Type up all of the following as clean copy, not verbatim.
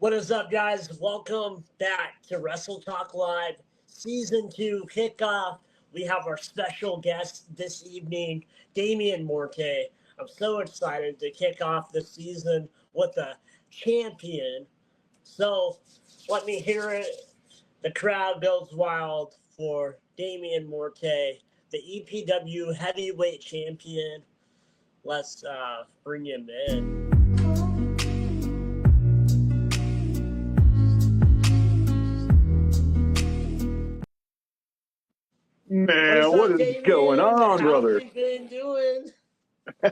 What is up, guys? Welcome back to Wrestle Talk Live, Season 2 Kickoff. We have our special guest this evening, Damien Morte. I'm so excited to kick off the season with a champion. So let me hear it. The crowd goes wild for Damien Morte, the EPW heavyweight champion. Let's bring him in. Man, what is Damien? going on, brother? How you been doing?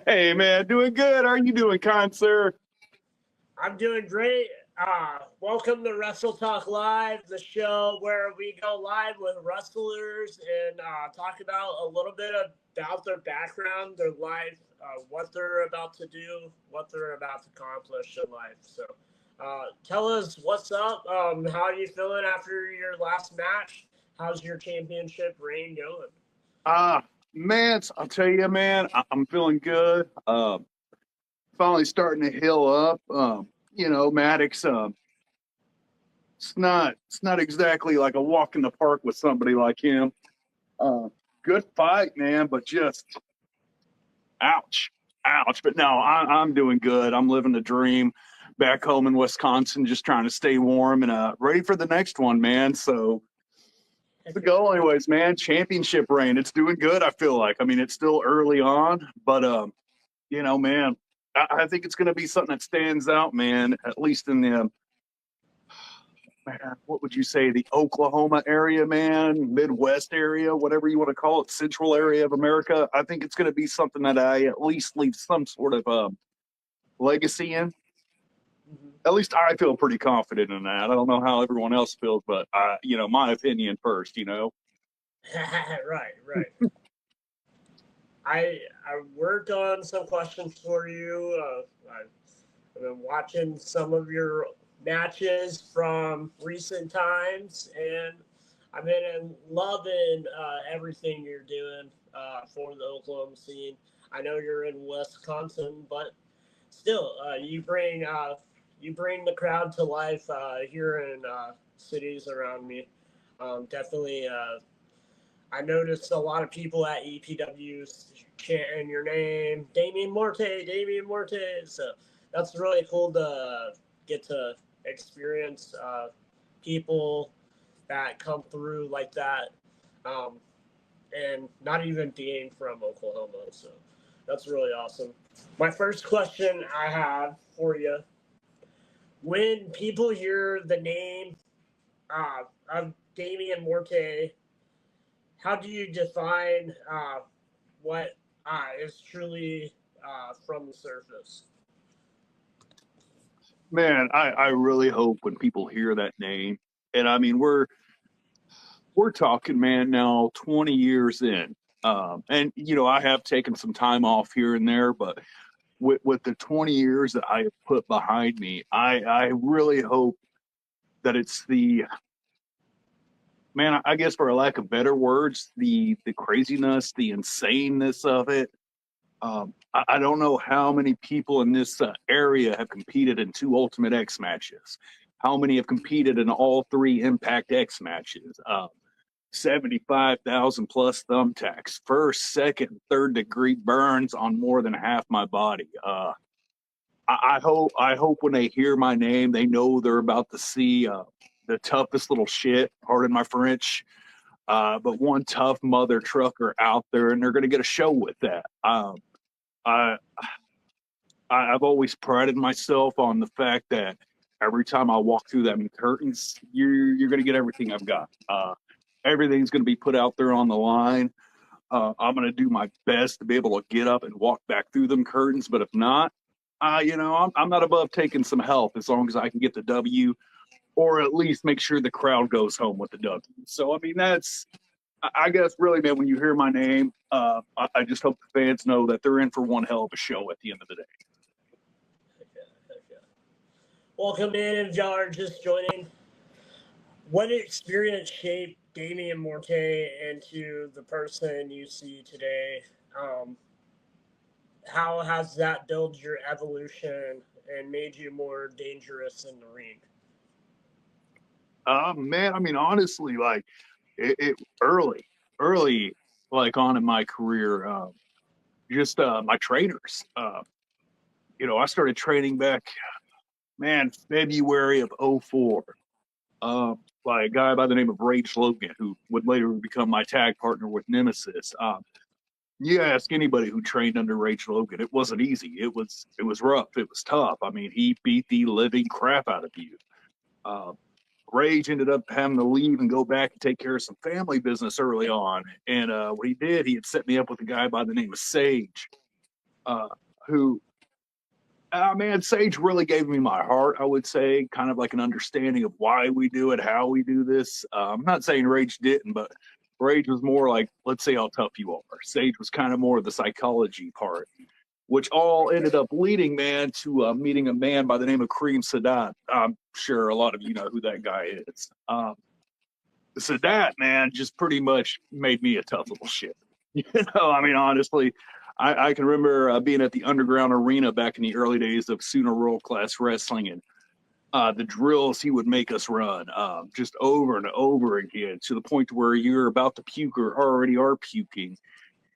Hey, man, doing good. How are you doing, kind sir? I'm doing great. Welcome to Wrestle Talk Live, the show where we go live with wrestlers and talk about a little bit about their background, their life, what they're about to do, what they're about to accomplish in life. So tell us what's up. How are you feeling after your last match? How's your championship reign going? Man, I'll tell you, man, I'm feeling good. Finally starting to heal up. Maddox, it's not exactly like a walk in the park with somebody like him. Good fight, man, but just ouch. But no, I'm doing good. I'm living the dream back home in Wisconsin, just trying to stay warm and ready for the next one, man. So the goal anyways, man. Championship reign. It's doing good, I feel like. I mean, it's still early on, but man, I think it's gonna be something that stands out, man, at least in the man, what would you say, the Oklahoma area, man, Midwest area, whatever you want to call it, central area of America. I think it's gonna be something that I at least leave some sort of legacy in. At least I feel pretty confident in that. I don't know how everyone else feels, but my opinion first, Right. I worked on some questions for you. I've been watching some of your matches from recent times, and I've been loving everything you're doing for the Oklahoma scene. I know you're in Wisconsin, but still, you bring the crowd to life here in cities around me. Definitely. I noticed a lot of people at EPWs chanting your name, Damien Morte. So that's really cool to get to experience people that come through like that, and not even being from Oklahoma. So that's really awesome. My first question I have for you: when people hear the name of Damien Morte, how do you define what is truly from the surface? Man, I really hope when people hear that name, and I mean we're talking, man, now 20 years in, and I have taken some time off here and there, but with the 20 years that I have put behind me, I really hope that it's the man, I guess for a lack of better words, the craziness, the insaneness of it. I don't know how many people in this area have competed in 2 Ultimate X matches. How many have competed in all 3 Impact X matches? 75,000 plus thumbtacks, first, second, third degree burns on more than half my body. I hope when they hear my name, they know they're about to see the toughest little shit, pardon my French, but one tough mother trucker out there, and they're going to get a show with that. I've always prided myself on the fact that every time I walk through them curtains, you're going to get everything I've got. Everything's going to be put out there on the line. I'm going to do my best to be able to get up and walk back through them curtains. But if not, I'm not above taking some help as long as I can get the W, or at least make sure the crowd goes home with the W. So, I mean, I guess, really, man, when you hear my name, I just hope the fans know that they're in for one hell of a show at the end of the day. Okay. Welcome in, if y'all are just joining. What experience shaped Damien Morte into the person you see today? How has that built your evolution and made you more dangerous in the ring? Man, I mean, honestly, like it early, like on in my career, just my trainers. I started training back, man, February of '04. By a guy by the name of Rage Logan, who would later become my tag partner with Nemesis. You ask anybody who trained under Rage Logan, it wasn't easy. It was rough. It was tough. I mean, he beat the living crap out of you. Uh, Rage ended up having to leave and go back and take care of some family business early on. And what he did, he had set me up with a guy by the name of Sage, uh, who, man, Sage really gave me my heart, I would say, kind of like an understanding of why we do it, how we do this. I'm not saying Rage didn't, but Rage was more like, let's see how tough you are. Sage was kind of more of the psychology part, which all ended up leading, man, to meeting a man by the name of Kareem Sadat. I'm sure a lot of you know who that guy is. Sadat, man, just pretty much made me a tough little shit. I mean, honestly, I can remember being at the Underground Arena back in the early days of Sooner World Class Wrestling, and the drills he would make us run just over and over again, to the point where you're about to puke or already are puking.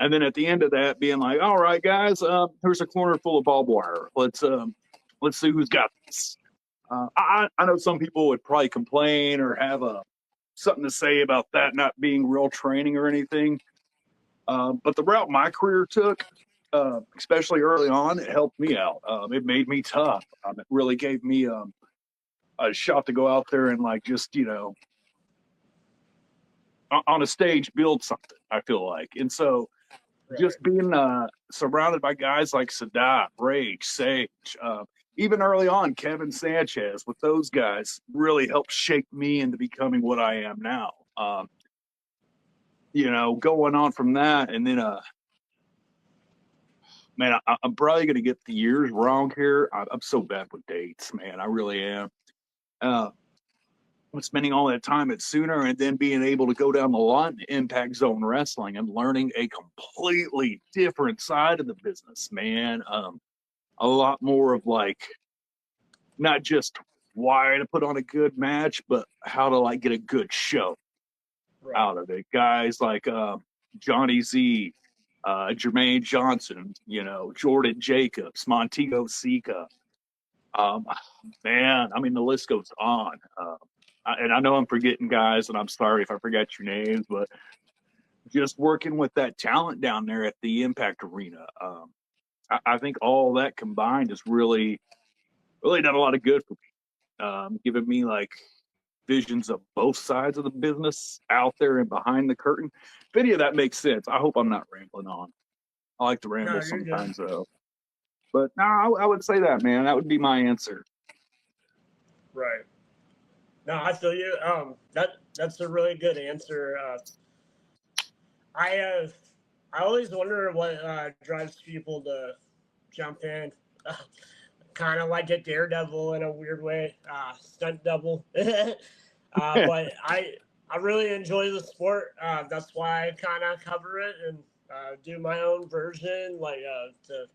And then at the end of that, being like, "All right, guys, here's a corner full of barbed wire. Let's see who's got this." I know some people would probably complain or have something to say about that not being real training or anything. But the route my career took, especially early on, it helped me out. It made me tough. It really gave me a shot to go out there and like just on a stage build something. I feel like, and so just being surrounded by guys like Sadat, Rage, Sage, even early on, Kevin Sanchez, with those guys really helped shape me into becoming what I am now. Going on from that, and then, man, I'm probably going to get the years wrong here. I'm so bad with dates, man. I really am. Spending all that time at Sooner and then being able to go down the line to Impact Zone Wrestling and learning a completely different side of the business, man. A lot more of like not just why to put on a good match, but how to like get a good show out of it. Guys like Johnny Z, Jermaine Johnson, Jordan Jacobs, Montego Sika. Man, I mean, the list goes on. And I know I'm forgetting guys, and I'm sorry if I forgot your names, but just working with that talent down there at the Impact Arena, I think all that combined has really, really done a lot of good for me, giving me like visions of both sides of the business out there and behind the curtain. If any of that makes sense, I hope I'm not rambling on. I like to ramble sometimes, though. But no, I would say that, man. That would be my answer. Right. No, I feel you. That's a really good answer. I always wonder what drives people to jump in, kind of like a daredevil in a weird way, stunt double. But I really enjoy the sport. That's why I kind of cover it and do my own version, like to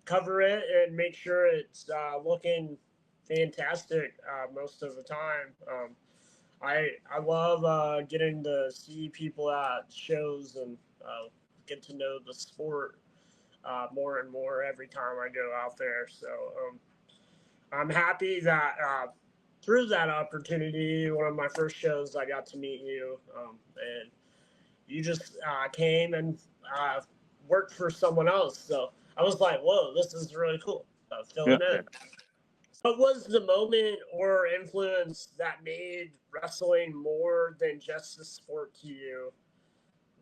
cover it and make sure it's looking fantastic most of the time. I love getting to see people at shows and get to know the sport more and more every time I go out there. So I'm happy that through that opportunity, one of my first shows, I got to meet you, and you just came and worked for someone else. So I was like, whoa, this is really cool. Filling in. What was the moment or influence that made wrestling more than just a sport to you?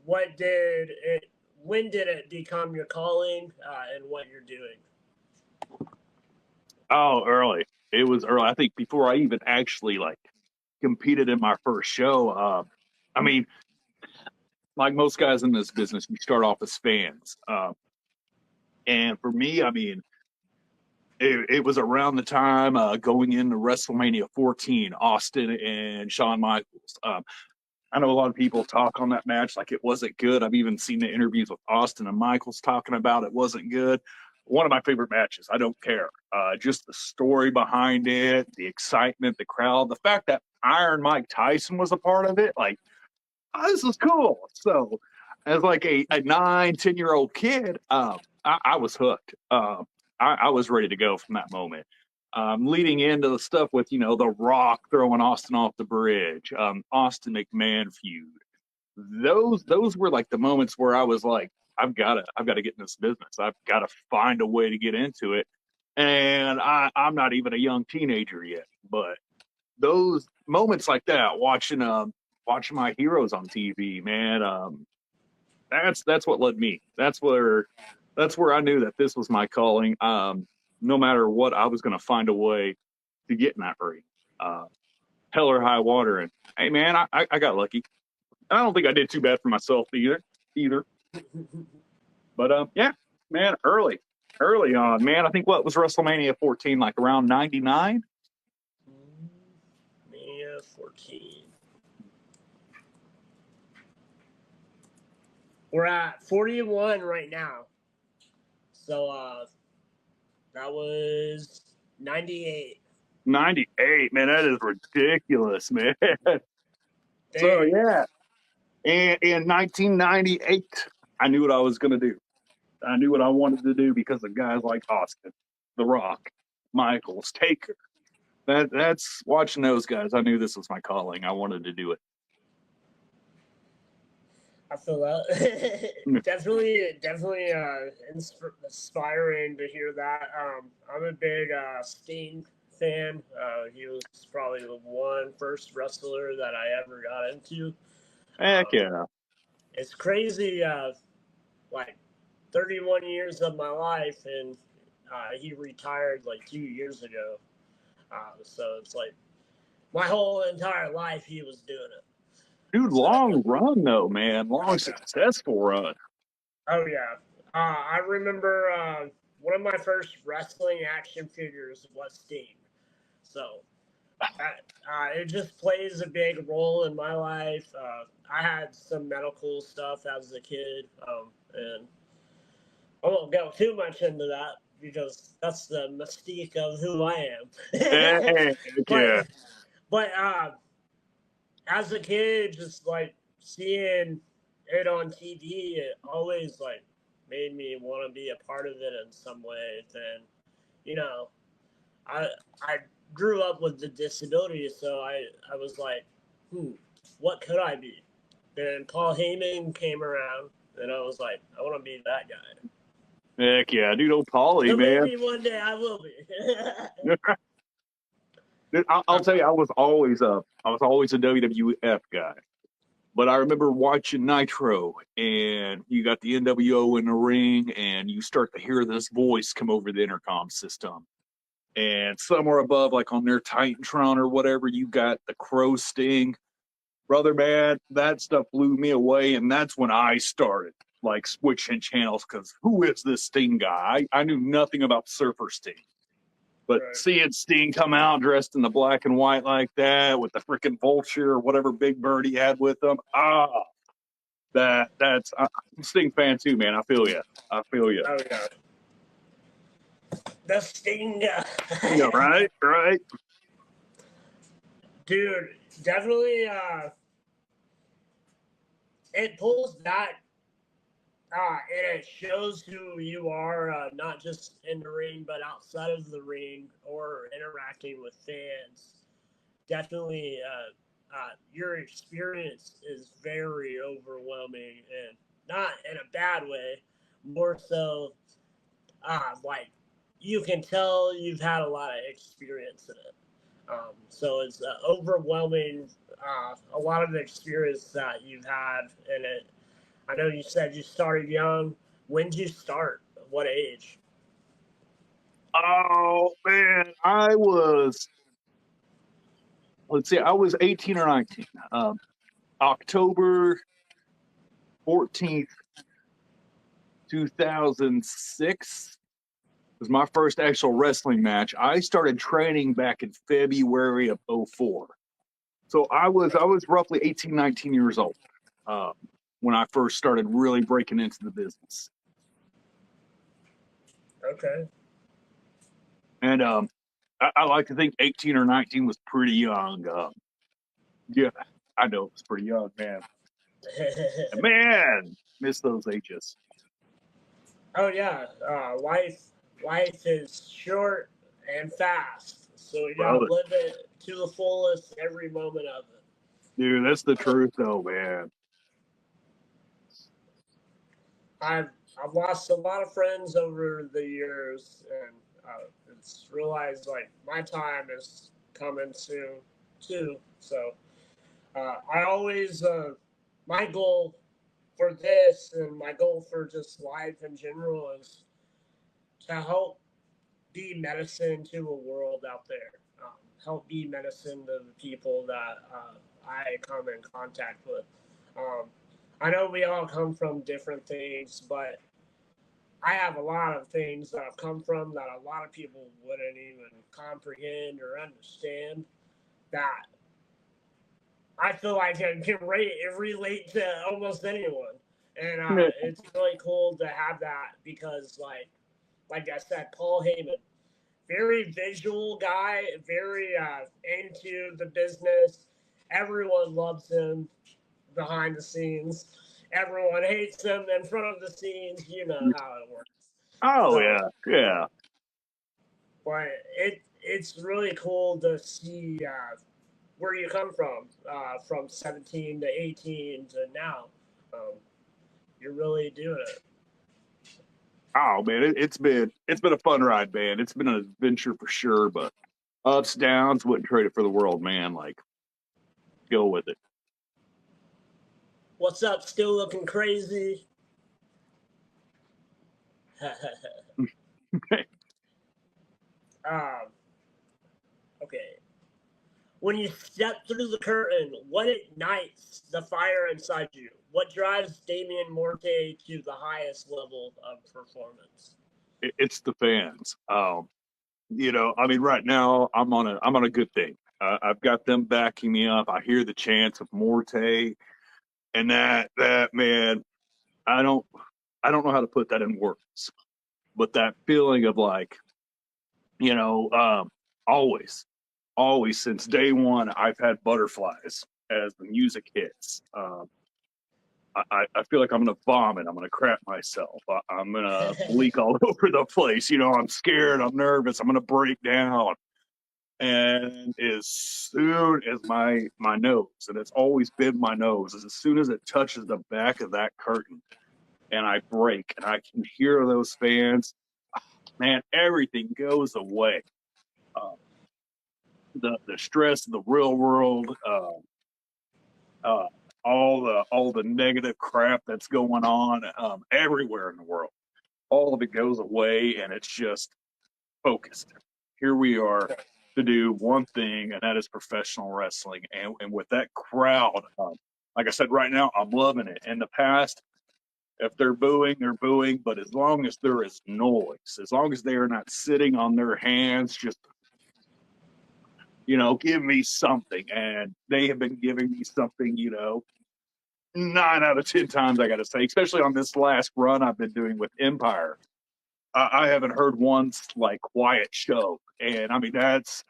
What did it? When did it become your calling and what you're doing? Oh, early. It was early. I think before I even actually like competed in my first show. I mean, like most guys in this business, you start off as fans. And for me, I mean, it was around the time going into WrestleMania 14, Austin and Shawn Michaels. I know a lot of people talk on that match like it wasn't good. I've even seen the interviews with Austin and Michaels talking about it wasn't good. One of my favorite matches. I don't care. just the story behind it, the excitement, the crowd, the fact that Iron Mike Tyson was a part of it, like, oh, this is cool. So, as like a 9, 10-year-old kid, I was hooked. I was ready to go from that moment. Leading into the stuff with, The Rock throwing Austin off the bridge, Austin McMahon feud. Those were like the moments where I was like, I've got to get in this business. I've got to find a way to get into it. And I'm not even a young teenager yet, but those moments like that, watching my heroes on TV, man, that's what led me. That's where I knew that this was my calling. No matter what, I was going to find a way to get in that ring, hell or high water. And hey, man, I got lucky. I don't think I did too bad for myself either. But yeah, man, early on, man. I think what was WrestleMania 14, like around 99. Mania 14. We're at 41 right now. So that was 98. 98, man, that is ridiculous, man. Dang. So yeah, and in 1998, I knew what I was gonna do. I knew what I wanted to do because of guys like Austin, The Rock, Michaels, Taker. That's watching those guys. I knew this was my calling. I wanted to do it. I feel that. definitely inspiring to hear that. I'm a big Sting fan. He was probably the first wrestler that I ever got into. Heck yeah. It's crazy, like 31 years of my life, and he retired like 2 years ago. So it's like my whole entire life he was doing it. Dude, long run though, man. Long successful run. Oh yeah. I remember one of my first wrestling action figures was Sting. So it just plays a big role in my life. I had some medical stuff as a kid, and I won't go too much into that because that's the mystique of who I am. Heck yeah. But as a kid, just like seeing it on TV, it always like made me want to be a part of it in some way. And I grew up with the disability, so I was like, what could I be? Then Paul Heyman came around, and I was like, I want to be that guy. Heck yeah, dude, old Paulie, So man. maybe one day I will be. Dude, I'll tell you, I was always a WWF guy. But I remember watching Nitro, and you got the NWO in the ring, and you start to hear this voice come over the intercom system. And somewhere above, like on their Titantron or whatever, you got the Crow Sting. Brother, man, that stuff blew me away, and that's when I started, like, switching channels, because who is this Sting guy? I knew nothing about Surfer Sting. But Right. seeing Sting come out dressed in the black and white like that with the freaking vulture or whatever big bird he had with him, that's I'm a Sting fan too, man. I feel you. Oh yeah, the Sting. Yeah, right. Dude, definitely. It pulls back. And it shows who you are, not just in the ring, but outside of the ring or interacting with fans. Definitely, your experience is very overwhelming, and not in a bad way. More so, like you can tell you've had a lot of experience in it. So it's overwhelming. A lot of the experience that you've had in it. I know you said you started young. When did you start? What age? Oh man, I was 18 or 19. October 14th, 2006 was my first actual wrestling match. I started training back in February of 04. So I was roughly 18, 19 years old when I first started really breaking into the business. Okay. and I like to think 18 or 19 was pretty young. Yeah, I know it was pretty young, man. And man, miss those ages. Oh yeah, life is short and fast, so you gotta Brother. live it to the fullest every moment of it. Dude, that's the truth, though, man. I've lost a lot of friends over the years, and it's realized like my time is coming soon too. So I always my goal for this and my goal for just life in general is to help be medicine to a world out there. Help be medicine to the people that I come in contact with. Um, I know we all come from different things, but I have a lot of things that I've come from that a lot of people wouldn't even comprehend or understand. That I feel like I can relate to almost anyone, and it's really cool to have that because, like I said, Paul Heyman, very visual guy, very into the business. Everyone loves him behind the scenes. Everyone hates him in front of the scenes. You know how it works. Oh, So, yeah. but it's really cool to see where you come from 17 to 18 to now. Um, you're really doing it. Oh man, it's been a fun ride, man. It's been an adventure for sure, but ups, downs, wouldn't trade it for the world, man. Like, go with it. What's up? Still looking crazy. um, okay. When you step through the curtain, what ignites the fire inside you? What drives Damien Morte to the highest level of performance? It's the fans. I mean, right now I'm on a good thing. I've got them backing me up. I hear the chants of Morte, and that man, I don't know how to put that in words, but that feeling of like, you know, always, always since day one, I've had butterflies as the music hits. I feel like I'm gonna vomit. I'm gonna crap myself. I'm gonna leak all over the place. I'm scared. I'm nervous. I'm gonna break down. And as soon as my nose, and it's always been my nose, as soon as it touches the back of that curtain, and I break, and I can hear those fans, man, everything goes away. Uh, the stress of the real world, uh, all the negative crap that's going on everywhere in the world, all of it goes away, and it's just focused. Here we are to do one thing, and that is professional wrestling. And with that crowd, like I said, right now, I'm loving it. In the past, if they're booing, they're booing. But as long as there is noise, as long as they are not sitting on their hands, just, give me something. And they have been giving me something, 9 out of 10 times, I got to say, especially on this last run I've been doing with Empire. I haven't heard one like quiet show, and I mean that's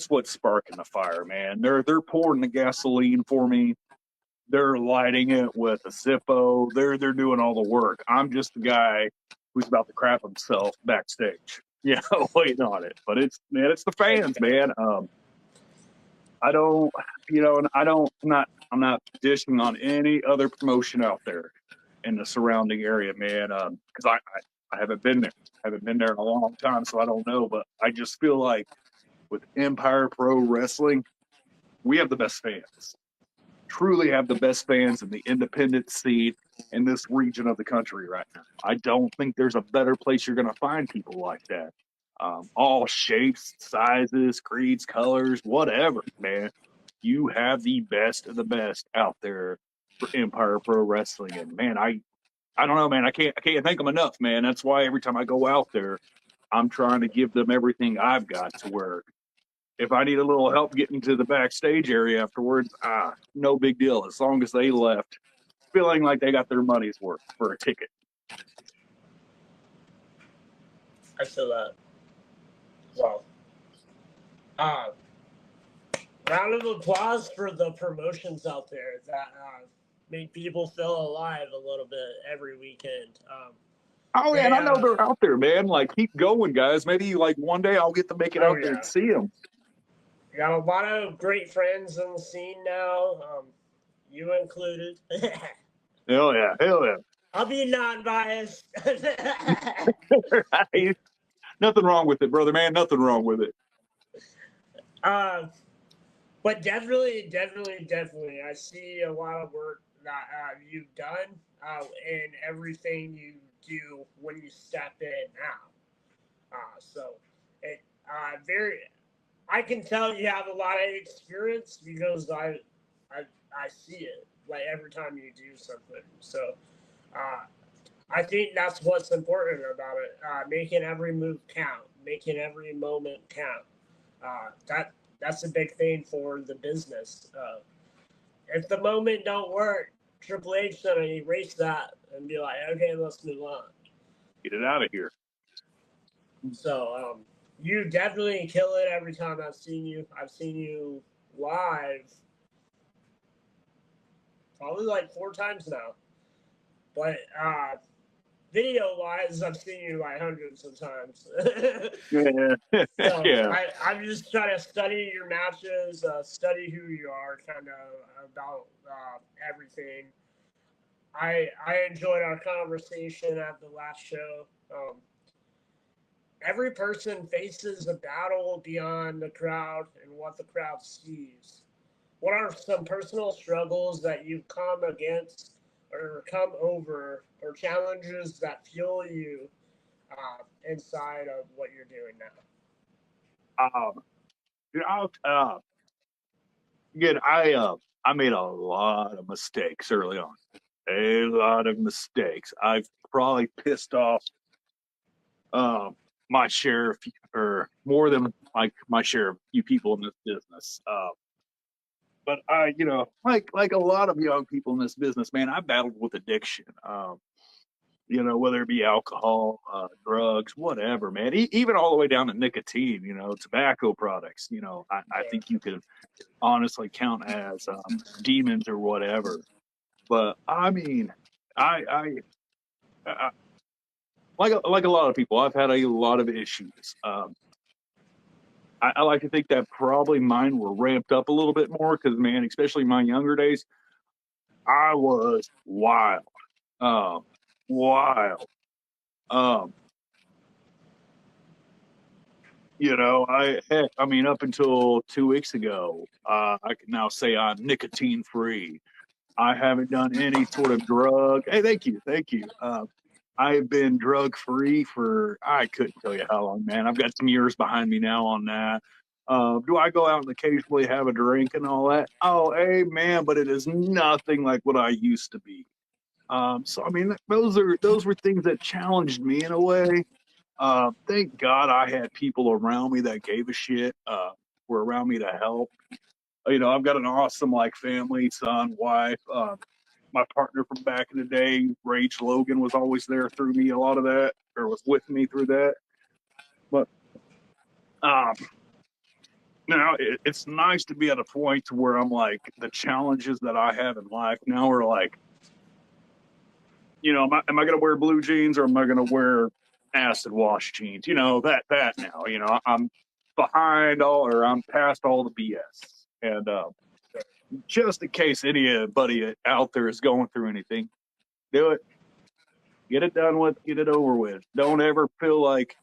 what's sparking the fire, man. They're pouring the gasoline for me. They're lighting it with a Zippo. They're doing all the work. I'm just the guy who's about to crap himself backstage, waiting on it. But it's the fans, man. I don't, and I'm not dishing on any other promotion out there in the surrounding area, man. Because I haven't been there. I haven't been there in a long time, so I don't know. But I just feel like with Empire Pro Wrestling, we have the best fans. Truly have the best fans in the independent scene in this region of the country right now. I don't think there's a better place you're going to find people like that. All shapes, sizes, creeds, colors, whatever, man. You have the best of the best out there for Empire Pro Wrestling, and man, I don't know, man. I can't thank them enough, man. That's why every time I go out there, I'm trying to give them everything I've got to where if I need a little help getting to the backstage area afterwards, no big deal. As long as they left feeling like they got their money's worth for a ticket. I feel that. Well, uh, round of applause for the promotions out there that make people feel alive a little bit every weekend. Oh, yeah, and I know they're out there, man. Like, keep going, guys. Maybe, like, one day I'll get to make it out there and see them. We got a lot of great friends on the scene now, you included. Hell yeah, hell yeah. I'll be non-biased. Right. Nothing wrong with it, brother, man. Nothing wrong with it. But definitely, I see a lot of work that you've done in everything you do when you step in now. So it I can tell you have a lot of experience because I see it like every time you do something. So uh, I think that's what's important about it. Making every move count, making every moment count. That's a big thing for the business. If the moment don't work, Triple H gonna erase that and be like, okay, let's move on. Get it out of here. So you definitely kill it every time I've seen you. I've seen you live probably like 4 times now. But video wise, I've seen you like hundreds of times. Yeah. So Yeah. I'm just trying to study your matches, study who you are, kind of about everything. I enjoyed our conversation at the last show. Every person faces a battle beyond the crowd and what the crowd sees. What are some personal struggles that you've come against or come over or challenges that fuel you inside of what you're doing now? Again, I made a lot of mistakes early on. A lot of mistakes. I've probably pissed off my share of, or more than like my share of you people in this business. But I, like a lot of young people in this business, man, I battled with addiction. Whether it be alcohol, drugs, whatever, man, even all the way down to nicotine, tobacco products, I think you could honestly count as demons or whatever. But I mean, I like a lot of people, I've had a lot of issues. I like to think that probably mine were ramped up a little bit more because, man, especially my younger days, I was wild, wild. Um, I mean, up until 2 weeks ago, I can now say I'm nicotine free. I haven't done any sort of drug. Hey, thank you, thank you. I've been drug free for I couldn't tell you how long, man. I've got some years behind me now on that. Do I go out and occasionally have a drink and all that? Oh, hey, man, but it is nothing like what I used to be. So I mean, those were things that challenged me in a way. Thank God I had people around me that gave a shit. Were around me to help. I've got an awesome like family, son, wife. My partner from back in the day, Rage Logan, was always there through me a lot of that, or was with me through that. But now it's nice to be at a point to where I'm like, the challenges that I have in life now are like, am I going to wear blue jeans or am I going to wear acid wash jeans? That now, I'm behind or I'm past all the BS. And just in case anybody out there is going through anything, do it. Get it done with, get it over with. Don't ever feel like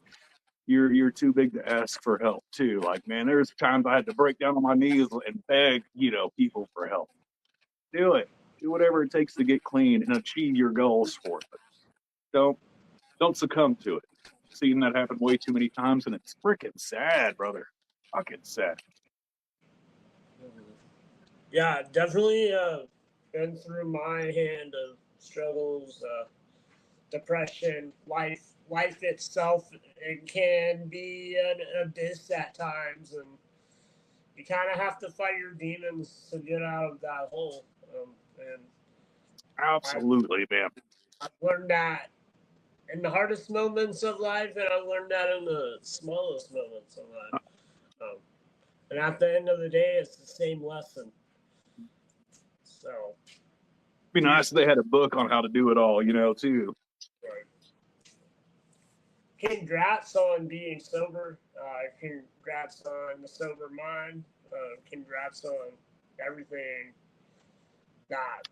you're too big to ask for help too. Like, man, there's times I had to break down on my knees and beg, people for help. Do it. Do whatever it takes to get clean and achieve your goals for it. Don't succumb to it. Seen that happen way too many times, and it's freaking sad, brother. Fucking sad. Yeah, definitely been through my hand of struggles, depression, life itself. It can be an abyss at times, and you kind of have to fight your demons to get out of that hole. And Absolutely, man. I've learned that in the hardest moments of life, and I've learned that in the smallest moments of life. And at the end of the day, it's the same lesson. So, Be nice if they had a book on how to do it all, too. right. Congrats on being sober. Congrats on the sober mind. Congrats on everything that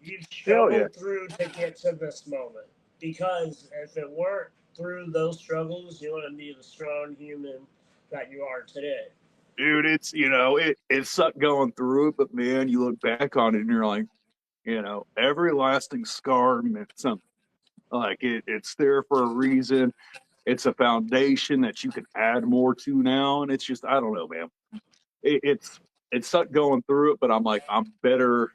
you've struggled through to get to this moment. Because if it weren't through those struggles, you wouldn't be the strong human that you are today. Dude, it's, it sucked going through it, but man, you look back on it and you're like, every lasting scar meant something. Like it's there for a reason. It's a foundation that you can add more to now. And it's just, I don't know, man. It sucked going through it, but I'm like, I'm better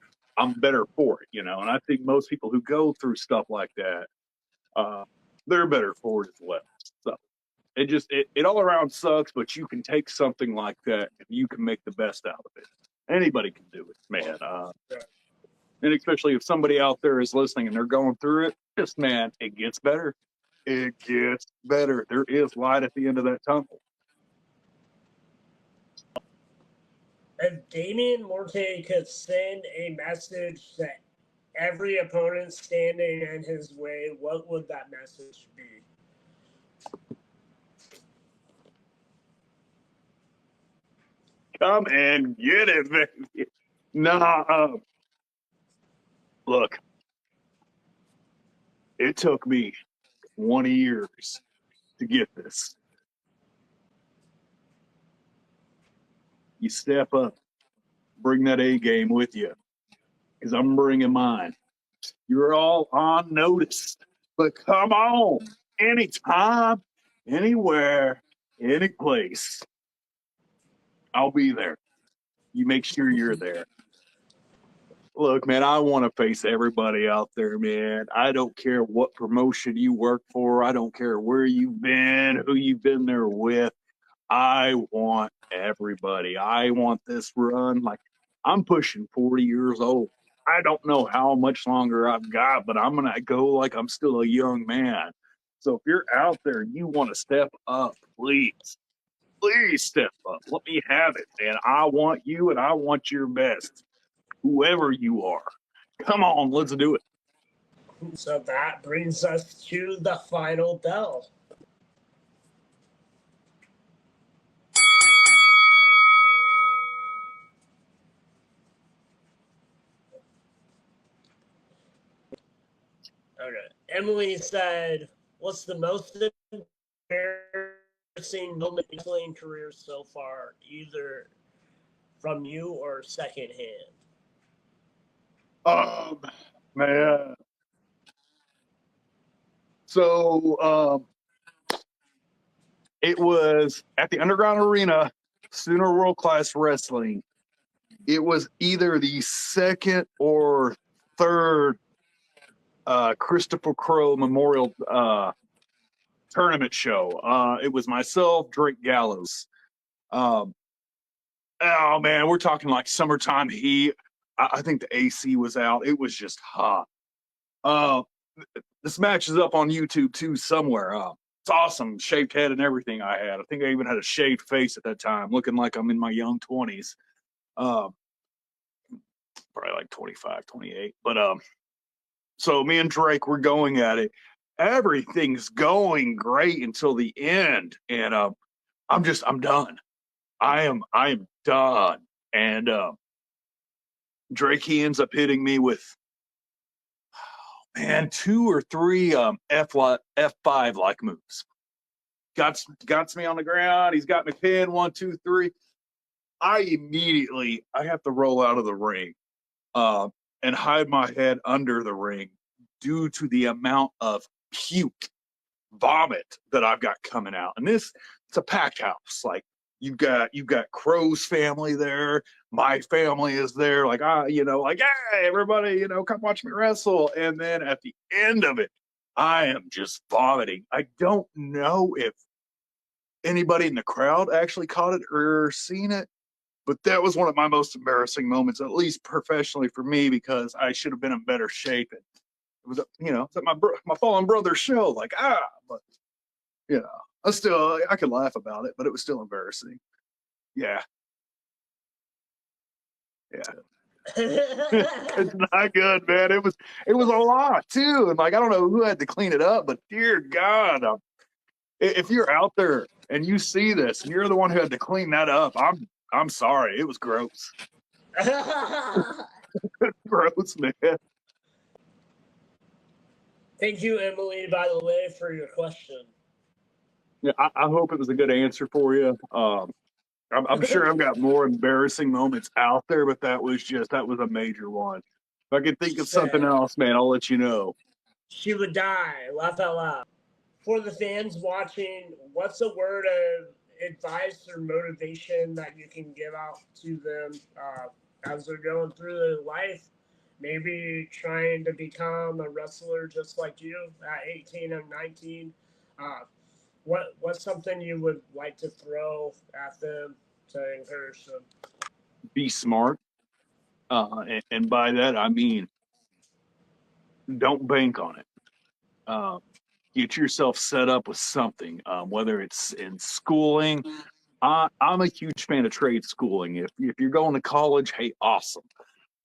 for it, And I think most people who go through stuff like that, they're better for it as well. So it all around sucks, but you can take something like that and you can make the best out of it. Anybody can do it, man. And especially if somebody out there is listening and they're going through it, just, man, it gets better. It gets better. There is light at the end of that tunnel. If Damien Morte could send a message to every opponent standing in his way, what would that message be? Come and get it, baby. Nah, look, it took me 20 years to get this. You step up, bring that A game with you, because I'm bringing mine. You're all on notice, but come on, anytime, anywhere, any place, I'll be there. You make sure you're there. Look, man, I want to face everybody out there, man. I don't care what promotion you work for. I don't care where you've been, who you've been there with. I want everybody. I want this run. Like, I'm pushing 40 years old. I don't know how much longer I've got, but I'm going to go like I'm still a young man. So if you're out there and you want to step up, please step up. Let me have it, man. I want you and I want your best. Whoever you are. Come on, let's do it. So that brings us to the final bell. Okay. Emily said, "What's the most embarrassing moment in your wrestling career so far, either from you or secondhand?" Man. So it was at the Underground Arena, Sooner World Class Wrestling. It was either the second or third Christopher Crow Memorial tournament show. It was myself, Drake Gallows. Oh man, we're talking like summertime heat. I think the AC was out. It was just hot. This match is up on YouTube too somewhere. It's awesome, shaved head and everything I had. I think I even had a shaved face at that time, looking like I'm in my young 20s. Probably like 25, 28. But so me and Drake, we're going at it. Everything's going great until the end, and I'm done. I am done. And Drake, he ends up hitting me with, man, 2 or 3 F5 like moves. Got me on the ground. He's got me pinned 1, 2, 3. I have to roll out of the ring and hide my head under the ring due to the amount of puke, vomit that I've got coming out. And it's a packed house. Like you've got Crow's family there. My family is there. Like, hey, everybody, come watch me wrestle. And then at the end of it, I am just vomiting. I don't know if anybody in the crowd actually caught it or seen it, but that was one of my most embarrassing moments, at least professionally for me, because I should have been in better shape. It was, it's at my fallen brother's show. Like, but I could laugh about it, but it was still embarrassing. Yeah. It's not good, man. It was a lot too, and like I don't know who had to clean it up, but dear God, if you're out there and you see this and you're the one who had to clean that up, I'm sorry. It was gross. Gross, man. Thank you, Emily, by the way, for your question. Yeah, I hope it was a good answer for you. I'm sure I've got more embarrassing moments out there, but that was a major one. If I could think of something else, man, I'll let you know. She would die. Laugh out loud. For the fans watching, what's a word of advice or motivation that you can give out to them as they're going through their life? Maybe trying to become a wrestler just like you at 18 and 19. What's something you would like to throw at them to encourage them? Be smart. And by that, I mean, don't bank on it. Get yourself set up with something, whether it's in schooling. I'm a huge fan of trade schooling. If you're going to college, hey, awesome.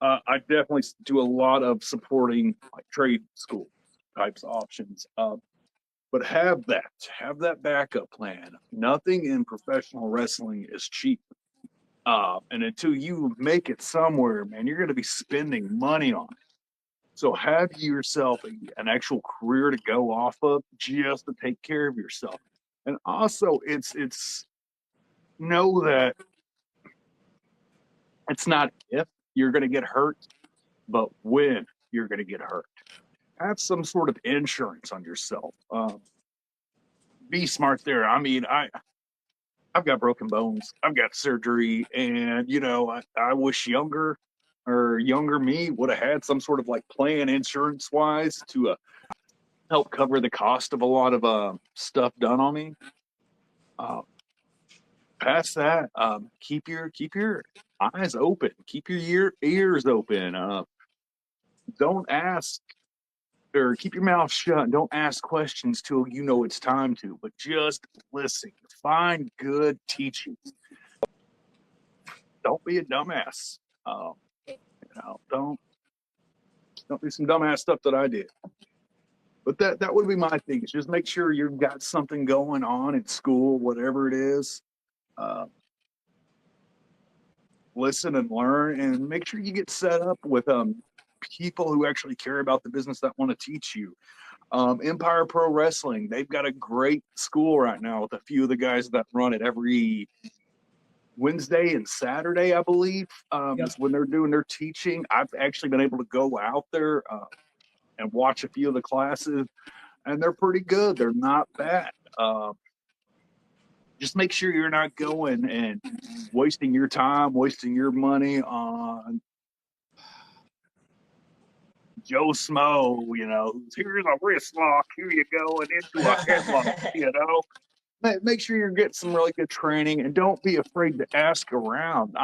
I definitely do a lot of supporting like trade school types of options. But have that backup plan. Nothing in professional wrestling is cheap. And until you make it somewhere, man, you're going to be spending money on it. So have yourself an actual career to go off of just to take care of yourself. And also it's know that it's not if you're going to get hurt, but when you're going to get hurt. Have some sort of insurance on yourself. Be smart there. I mean, I've got broken bones. I've got surgery, and I wish younger me would have had some sort of like plan insurance wise to help cover the cost of a lot of stuff done on me. Past that, keep your eyes open, keep your ears open. Don't ask or keep your mouth shut. Don't ask questions till you know it's time to, but just listen. Find good teaching. Don't be a dumbass. Don't do some dumbass stuff that I did. But that would be my thing. Is just make sure you've got something going on at school, whatever it is. Listen and learn, and make sure you get set up with people who actually care about the business that want to teach you. Empire Pro Wrestling, they've got a great school right now with a few of the guys that run it every Wednesday and Saturday, I believe, is when they're doing their teaching. I've actually been able to go out there and watch a few of the classes, and they're pretty good. They're not bad. Just make sure you're not going and wasting your time, wasting your money on Joe Smo, here's a wrist lock, here you go, and into a headlock, Make sure you're getting some really good training, and don't be afraid to ask around.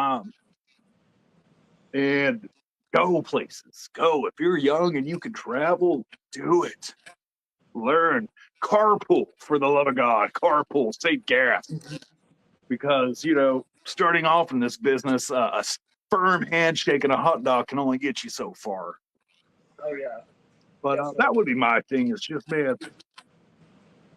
And go places. Go. If you're young and you can travel, do it. Learn. Carpool, for the love of God. Carpool, save gas. Because, starting off in this business, a firm handshake and a hot dog can only get you so far. Oh, yeah. But that would be my thing. It's just, man,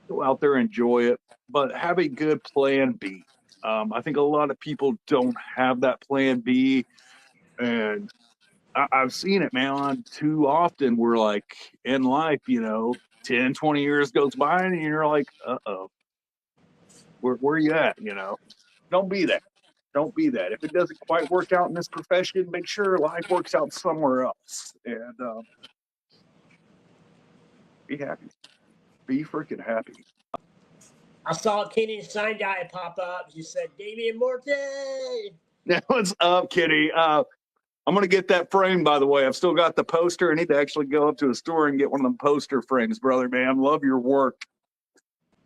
go out there, enjoy it, but have a good plan B. I think a lot of people don't have that plan B, and I've seen it, man, too often. We're like in life, 10, 20 years goes by, and you're like, uh-oh, where you at, Don't be that. Don't be that. If it doesn't quite work out in this profession, make sure life works out somewhere else. And be happy. Be freaking happy. I saw Kenny Sign Guy pop up. You said, Damien Morte. Now, what's up, Kitty? I'm going to get that frame, by the way. I've still got the poster. I need to actually go up to a store and get one of them poster frames, brother, man. Love your work.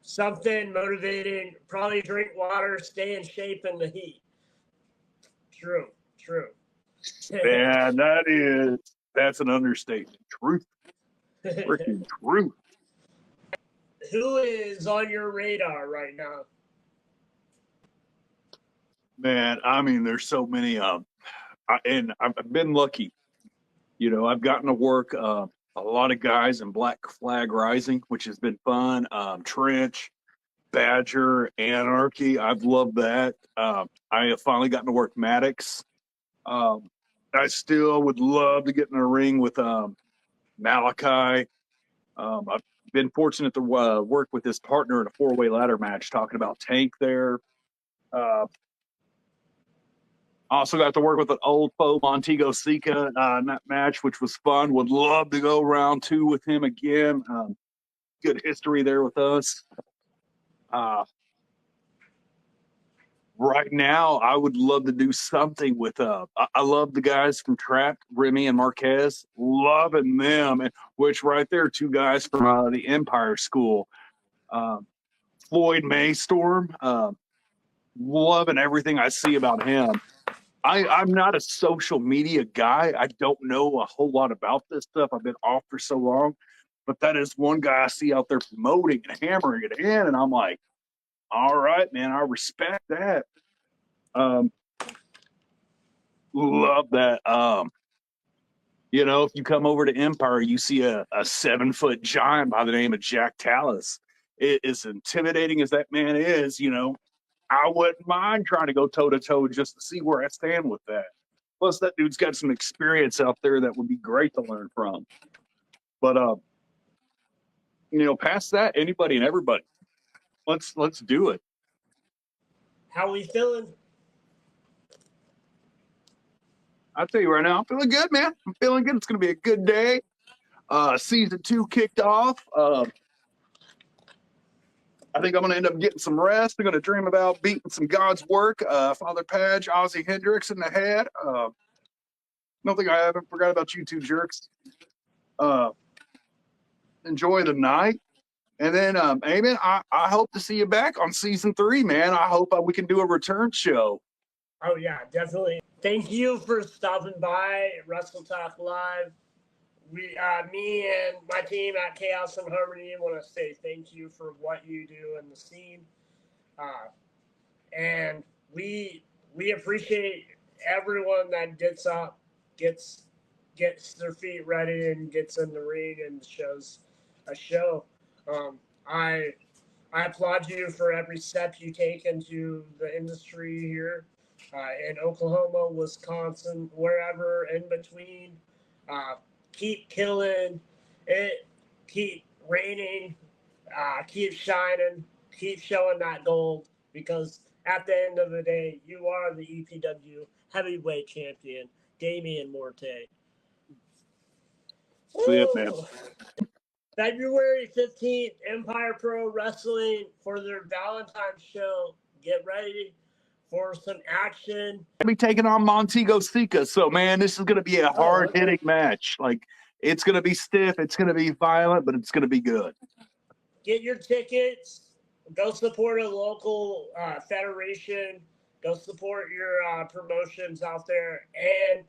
Something motivating. Probably drink water, stay in shape in the heat. True. Man, that's an understatement. Truth. Freaking truth. Who is on your radar right now? Man, I mean, there's so many. And I've been lucky. You know, I've gotten to work a lot of guys in Black Flag Rising, which has been fun. Trench, Badger, Anarchy. I've loved that. I have finally gotten to work Maddox. I still would love to get in a ring with Malachi. I've been fortunate to work with his partner in a four-way ladder match, talking about Tank there. Also got to work with an old foe, Montego Sika, in that match, which was fun. Would love to go round 2 with him again. Good history there with us. Right now, I would love to do something with I love the guys from Trapped, Remy and Marquez, loving them, and which right there, 2 guys from the Empire School. Floyd Maystorm, loving everything I see about him. I'm not a social media guy. I don't know a whole lot about this stuff. I've been off for so long, but that is one guy I see out there promoting and hammering it in, and I'm like, all right, man, I respect that. Love that. You know, if you come over to Empire, you see a 7-foot giant by the name of Jack Tallis. As intimidating as that man is, you know, I wouldn't mind trying to go toe-to-toe just to see where I stand with that. Plus, that dude's got some experience out there that would be great to learn from. But, you know, past that, anybody and everybody. Let's do it. How we feeling? I'll tell you right now, I'm feeling good, man. I'm feeling good. It's going to be a good day. Season 2 kicked off. I think I'm going to end up getting some rest. I'm going to dream about beating some God's work. Father Padge, Ozzie Hendricks in the head. Don't think I haven't forgot about you 2 jerks. Enjoy the night. And then, Eamon, I hope to see you back on season 3, man. I hope we can do a return show. Oh, yeah, definitely. Thank you for stopping by Wrestle Talk Live. Me and my team at Chaos and Harmony want to say thank you for what you do in the scene. And we appreciate everyone that gets up, gets their feet ready, and gets in the ring and shows a show. I applaud you for every step you take into the industry here in Oklahoma, Wisconsin, wherever in between. Keep killing it, keep reigning, keep shining, keep showing that gold, because at the end of the day, you are the EPW heavyweight champion, Damien Morte. See it, man. February 15th, Empire Pro Wrestling for their Valentine's show. Get ready for some action. I'll be taking on Montego Sika. So, man, this is going to be a hard-hitting match. Like, it's going to be stiff. It's going to be violent, but it's going to be good. Get your tickets. Go support a local federation. Go support your promotions out there. And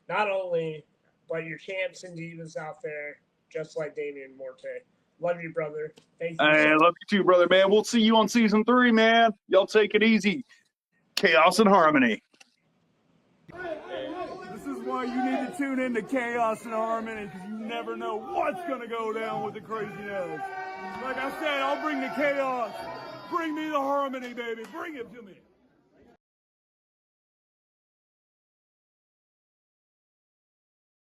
not only, but your champs and divas out there, just like Damien Morte. Love you, brother. Thank you. I love you too, brother, man. We'll see you on season 3, man. Y'all take it easy. Chaos and Harmony. This is why you need to tune in to Chaos and Harmony, because you never know what's going to go down with the craziness. Like I said, I'll bring the chaos. Bring me the harmony, baby. Bring it to me.